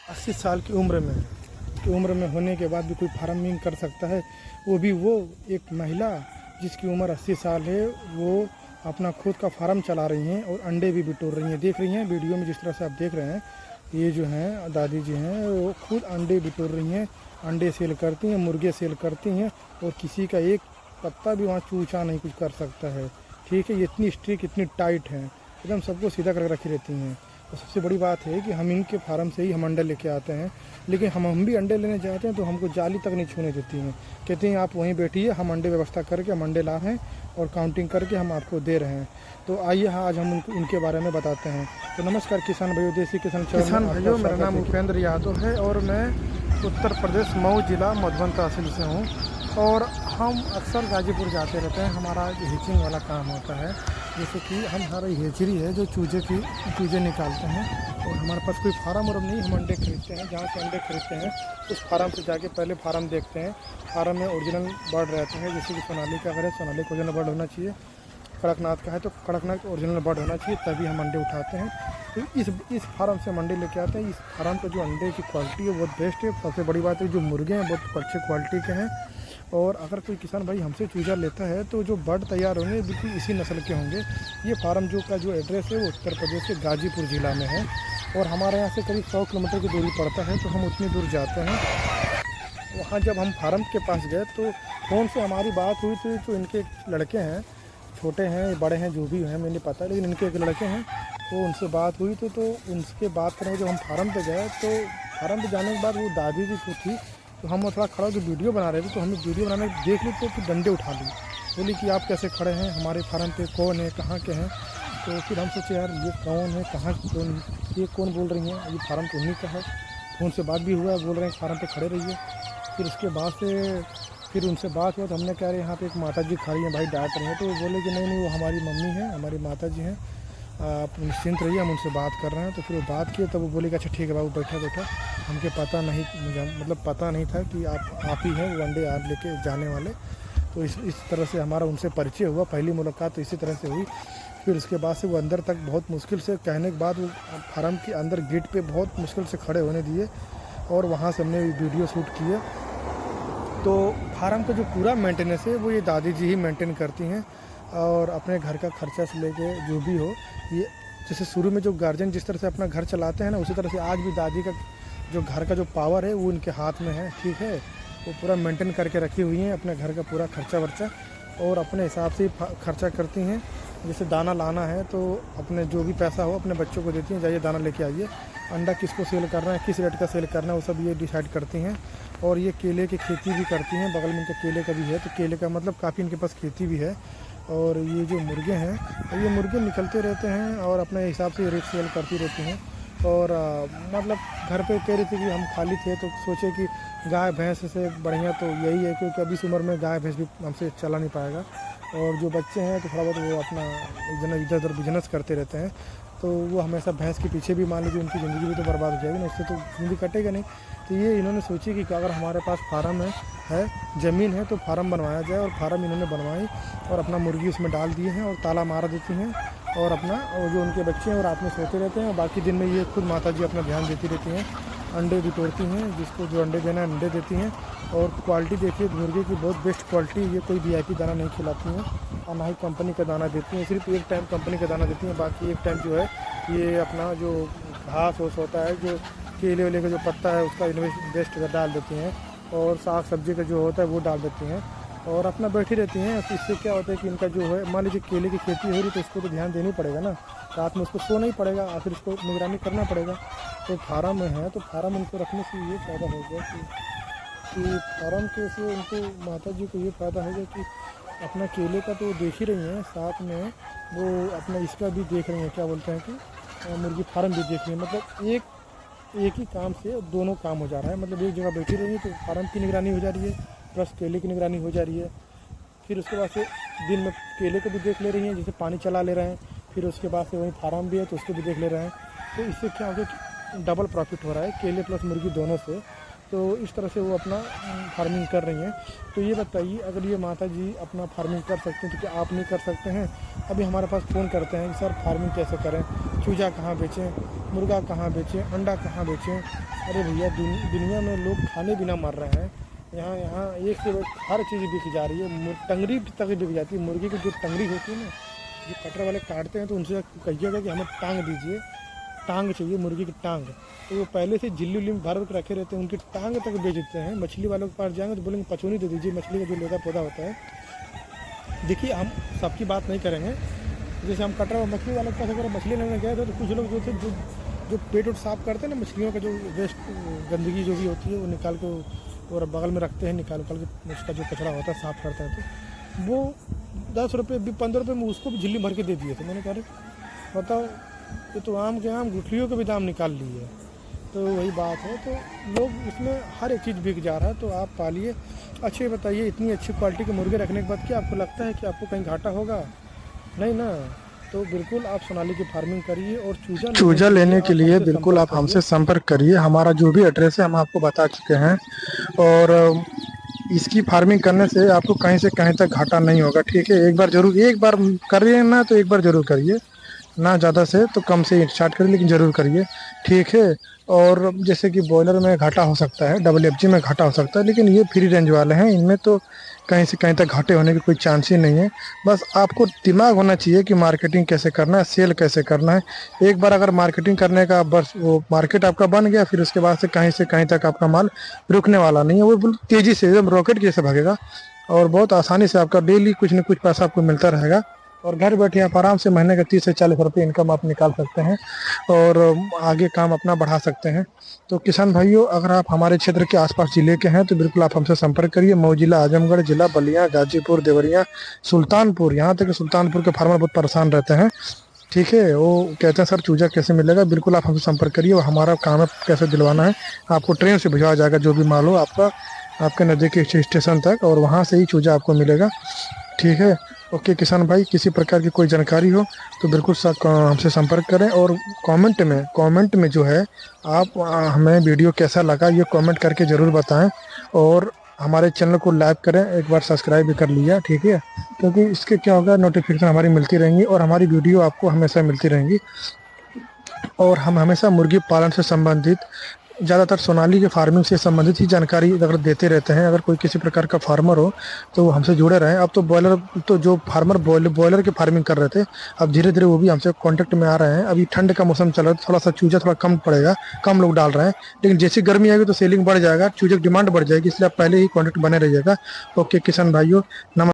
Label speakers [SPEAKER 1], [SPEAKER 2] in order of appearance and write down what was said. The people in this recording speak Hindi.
[SPEAKER 1] 80 साल की उम्र में होने के बाद भी कोई फार्मिंग कर सकता है। वो भी वो एक महिला जिसकी उम्र 80 साल है, वो अपना खुद का फार्म चला रही हैं और अंडे भी बिटोर रही हैं। देख रही हैं वीडियो में जिस तरह से आप देख रहे हैं, ये जो हैं दादी जी हैं, वो खुद अंडे बिटोर रही हैं, अंडे सेल करती हैं, मुर्गे सेल करती हैं, और किसी का एक पत्ता भी वहाँ चूचा नहीं कुछ कर सकता है। ठीक है, ये इतनी स्ट्रिक, इतनी टाइट हैं, एकदम सबको सीधा कर रखी रहती हैं। और सबसे बड़ी बात है कि हम इनके फार्म से ही हम अंडे लेके आते हैं, लेकिन हम भी अंडे लेने जाते हैं तो हमको जाली तक नहीं छूने देती हैं। कहती हैं आप वहीं बैठिए, हम अंडे व्यवस्था करके हम अंडे ला रहे हैं और काउंटिंग करके हम आपको दे रहे हैं। तो आइए आज हम उनके बारे में बताते हैं। तो नमस्कार किसान भाइयों, देसी किसान भाइयों, मेरा नाम उपेंद्र यादव है और मैं उत्तर प्रदेश मऊ जिला मधुबन तहसील से हूँ। और हम अक्सर गाजीपुर जाते रहते हैं, हमारा हीचिंग वाला काम होता है। जैसे कि हमारी हेचरी है जो चूजे निकालते हैं, और हमारे पास कोई फार्म वार्म नहीं, हम अंडे खरीदते हैं। जहाँ से अंडे खरीदते हैं उस फार्म से जाके पहले फार्म देखते हैं। फार्म में ओरिजिनल बर्ड रहते हैं, जैसे कि सोनाली का अगर है, सोनाली का ओरिजिनल बर्ड होना चाहिए। कड़कनाथ का है तो कड़कनाथ ओरिजिनल बर्ड होना चाहिए, तभी हम अंडे उठाते हैं। तो इस फार्म से हम अंडे लेके आते हैं। इस फार्म का जो अंडे की क्वालिटी है बहुत बेस्ट है। सबसे बड़ी बात है जो मुर्गे हैं बहुत अच्छे क्वालिटी के हैं। और अगर कोई किसान भाई हमसे चूजा लेता है तो जो बर्ड तैयार होंगे बिल्कुल इसी नस्ल के होंगे। ये फार्म का जो एड्रेस है वो उत्तर प्रदेश के गाजीपुर ज़िला में है, और हमारे यहाँ से करीब 100 किलोमीटर की दूरी पड़ता है, तो हम उतनी दूर जाते हैं। वहाँ जब हम फार्म के पास गए तो फ़ोन से हमारी बात हुई थी। तो इनके लड़के हैं, छोटे हैं बड़े हैं जो भी हैं मुझे नहीं पता, लेकिन इनके एक लड़के हैं, तो उनसे बात हुई थी। तो उनसे बात करने जब हम फार्म पे गए तो फार्म पे जाने के बाद वो दादी जी को थी, तो हम थोड़ा खड़ा होकर वीडियो बना रहे थे, तो हमें वीडियो बनाने देख ली तो फिर डंडे उठा ली। बोली कि आप कैसे खड़े हैं, हमारे फार्म पे कौन है, कहाँ के हैं। तो फिर हम सोचे यार ये कौन है, कहाँ कौन, ये कौन बोल रही हैं, ये फार्म तो उन्हीं का है। फ़ोन से बात भी हुआ, बोल रहे हैं फार्म पे खड़े रहिए। फिर उसके बाद से फिर उनसे बात हुआ तो हमने कह रहे यहाँ पे एक माता जी खड़ी हैं भाई, डांट रही हैं। तो वो बोले कि नहीं वो हमारी मम्मी हैं, हमारी माता जी हैं, आप निश्चिंत रहिए, हम उनसे बात कर रहे हैं। तो फिर वो बात किए, तब वो बोले कि अच्छा ठीक है बाबू बैठा। हमके पता नहीं, मतलब पता नहीं था कि आप ही हैं वो अंडे आप लेके जाने वाले। तो इस तरह से हमारा उनसे परिचय हुआ, पहली मुलाकात तो इसी तरह से हुई। फिर उसके बाद से वो अंदर तक बहुत मुश्किल से, कहने के बाद वो फार्म के अंदर गेट पे बहुत मुश्किल से खड़े होने दिए, और वहाँ से हमने वीडियो शूट किए। तो फार्म का जो पूरा मेंटेनेंस है वो ये दादी जी ही मेंटेन करती हैं, और अपने घर का खर्चा से लेके जो भी हो, ये जैसे शुरू में जो गार्जियन जिस तरह से अपना घर चलाते हैं ना, उसी तरह से आज भी दादी का जो घर का जो पावर है वो इनके हाथ में है। ठीक है, वो पूरा मेंटेन करके रखी हुई हैं अपने घर का पूरा खर्चा वर्चा, और अपने हिसाब से खर्चा करती हैं। जैसे दाना लाना है तो अपने जो भी पैसा हो अपने बच्चों को देती हैं, जाइए दाना लेके आइए। अंडा किसको सेल करना है, किस रेट का सेल करना है, वो सब ये डिसाइड करती हैं। और ये केले की खेती भी करती हैं, बगल में इनके केले का भी है, तो केले का मतलब काफ़ी इनके पास खेती भी है। और ये जो मुर्गे हैं, ये मुर्गे निकलते रहते हैं और अपने हिसाब से रेट सेल करती रहती हैं। और मतलब घर पे कह रही थी कि हम खाली थे तो सोचे कि गाय भैंस से बढ़िया तो यही है, क्योंकि अभी इस उम्र में गाय भैंस भी हमसे चला नहीं पाएगा। और जो बच्चे हैं तो थोड़ा बहुत वो अपना इधर उधर बिजनेस करते रहते हैं, तो वो हमेशा भैंस के पीछे भी मान लीजिए उनकी ज़िंदगी भी तो बर्बाद हो जाएगी ना, उससे तो ज़िंदगी कटेगा नहीं। तो ये इन्होंने सोची कि अगर हमारे पास फार्म है ज़मीन है तो फार्म बनवाया जाए, और फार्म इन्होंने बनवाई और अपना मुर्गी उसमें डाल दिए हैं और ताला मार देती हैं, और अपना और जो उनके बच्चे हैं वो रात में सोते रहते हैं, और बाकी दिन में ये खुद माता जी अपना ध्यान देती रहती हैं, अंडे भी तोड़ती हैं, जिसको जो अंडे देना है अंडे देती हैं। और क्वालिटी देखिए मुर्गे की बहुत बेस्ट क्वालिटी, ये कोई वीआईपी दाना नहीं खिलाती हैं, और ना ही कंपनी का दाना देती हैं। सिर्फ एक टाइम कंपनी का दाना देती हैं, बाकी एक टाइम जो है ये अपना जो घास वोस होता है, जो केले वेले का जो पत्ता है उसका वेस्ट डाल देती हैं, और साग सब्जी का जो होता है वो डाल देती हैं, और अपना बैठी रहती हैं। तो इससे क्या होता है कि इनका जो है, मान लीजिए केले की खेती हो रही तो उसको तो ध्यान देना ही पड़ेगा ना, रात में उसको सोना ही पड़ेगा, आखिर उसको निगरानी करना पड़ेगा। तो फार्म में है तो फार्म उनको रखने से ये फ़ायदा हो गया कि फार्म के से उनको माता जी को ये फ़ायदा हो गया कि अपना केले का तो देख ही रही हैं, साथ में वो अपना इसका भी देख रही हैं, क्या बोलते हैं कि मुर्गी फार्म भी देख रही हैं। मतलब एक ही काम से दोनों काम हो जा रहा है। मतलब एक जगह बैठी रही है तो फार्म की निगरानी हो जा रही है, प्लस केले की निगरानी हो जा रही है। फिर उसके बाद से दिन में केले को भी देख ले रही हैं, जैसे पानी चला ले रहे हैं, फिर उसके बाद से वहीं फार्म भी है तो उसको भी देख ले रहे हैं। तो इससे क्या हो गया कि डबल प्रॉफिट हो रहा है, केले प्लस मुर्गी दोनों से। तो इस तरह से वो अपना फार्मिंग कर रही हैं। तो ये बताइए, अगर ये माता जी अपना फार्मिंग कर सकते हैं तो क्या आप नहीं कर सकते हैं? अभी हमारे पास फ़ोन करते हैं कि सर फार्मिंग कैसे करें, चूजा कहाँ बेचें, मुर्गा कहाँ बेचें, अंडा कहाँ बेचें। अरे भैया दुनिया में लोग खाने बिना मर रहे हैं। यहाँ यहाँ एक से एक हर चीज़ बिक जा रही है, टंगरी तक बिक जाती है। मुर्गी की जो टंगरी होती है ना, जो कटर वाले काटते हैं तो उनसे कहिएगा कि हमें टांग दीजिए, टांग चाहिए मुर्गी की टांग। तो वो पहले से झिल्ली उल्ली में भर के रखे रहते हैं, उनकी टांग तक बेच देते हैं। मछली वालों के पास जाएंगे तो बोलेंगे पचौनी दे दीजिए, मछली का जो लेदा पौधा होता है। देखिए हम सबकी बात नहीं करेंगे, जैसे हम कटर और मछली वालों के पास अगर मछली लेने गए थे तो कुछ लोग जो थे जो पेट उट साफ करते हैं ना, मछलियों का जो वेस्ट गंदगी जो भी होती है वो निकाल के और बगल में रखते हैं, निकाल के उसका जो कचरा होता है साफ़ करता है, तो वो 10 रुपये 15 रुपये में उसको भी झिल्ली भर के दे दिए थे। मैंने कहा बताओ, ये तो आम के आम गुठलियों के भी दाम निकाल लिए है। तो वही बात है, तो लोग इसमें हर एक चीज़ बिक जा रहा है। तो आप पालिए। अच्छे बताइए, इतनी अच्छी क्वालिटी के मुर्गे रखने के बाद क्या आपको लगता है कि आपको कहीं घाटा होगा? नहीं ना। तो बिल्कुल आप सोनाली की फार्मिंग करिए और चूजा लेने के लिए बिल्कुल आप हमसे संपर्क करिए। हमारा जो भी एड्रेस है हम आपको बता चुके हैं। और इसकी फार्मिंग करने से आपको कहीं से कहीं तक घाटा नहीं होगा, ठीक है। एक बार करिए ना, तो एक बार जरूर करिए, ना ज़्यादा से तो कम से स्टार्ट करिए, लेकिन ज़रूर करिए, ठीक है। और जैसे कि बॉयलर में घाटा हो सकता है, WFG में घाटा हो सकता है, लेकिन ये फ्री रेंज वाले हैं, इनमें तो कहीं से कहीं तक घाटे होने की कोई चांस ही नहीं है। बस आपको दिमाग होना चाहिए कि मार्केटिंग कैसे करना है, सेल कैसे करना है। एक बार अगर मार्केटिंग करने का बस वो मार्केट आपका बन गया, फिर उसके बाद से कहीं तक आपका माल रुकने वाला नहीं है। वो बिल्कुल तेज़ी से एकदम रॉकेट जैसे भागेगा और बहुत आसानी से आपका डेली कुछ न कुछ पैसा आपको मिलता रहेगा। और घर बैठे आप आराम से महीने का 30 से 40 रुपये इनकम आप निकाल सकते हैं और आगे काम अपना बढ़ा सकते हैं। तो किसान भाइयों, अगर आप हमारे क्षेत्र के आसपास जिले के हैं तो बिल्कुल आप हमसे संपर्क करिए। मऊ जिला, आजमगढ़ जिला, बलिया, गाजीपुर, देवरिया, सुल्तानपुर, यहाँ तक कि सुल्तानपुर के फार्मर बहुत परेशान रहते हैं, ठीक है। वो कहते हैं सर चूजा कैसे मिलेगा, बिल्कुल आप हमसे संपर्क करिए। और हमारा काम है कैसे दिलवाना है, आपको ट्रेन से भिजवाया जाएगा जो भी माल हो आपका, आपके नज़दीकी स्टेशन तक, और वहाँ से ही चूजा आपको मिलेगा, ठीक है। ओके किसान भाई, किसी प्रकार की कोई जानकारी हो तो बिल्कुल हमसे संपर्क करें। और कमेंट में जो है आप हमें वीडियो कैसा लगा ये कमेंट करके ज़रूर बताएं। और हमारे चैनल को लाइक करें, एक बार सब्सक्राइब भी कर लिया, ठीक है, क्योंकि इसके क्या होगा, नोटिफिकेशन हमारी मिलती रहेंगी और हमारी वीडियो आपको हमेशा मिलती रहेंगी। और हम हमेशा मुर्गी पालन से संबंधित, ज़्यादातर सोनाली के फार्मिंग से संबंधित ही जानकारी अगर देते रहते हैं। अगर कोई किसी प्रकार का फार्मर हो तो हमसे जुड़े रहें। अब तो जो फार्मर बॉयलर की फार्मिंग कर रहे थे, अब धीरे धीरे वो भी हमसे कांटेक्ट में आ रहे हैं। अभी ठंड का मौसम चल रहा है, थोड़ा सा चूजा थोड़ा कम पड़ेगा, कम लोग डाल रहे हैं, लेकिन जैसी गर्मी आएगी तो सेलिंग बढ़ जाएगा, चूजे की डिमांड बढ़ जाएगी, इसलिए आप पहले ही कॉन्टेक्ट बने रहिएगा। ओके किसान भाइयों, नमस्कार।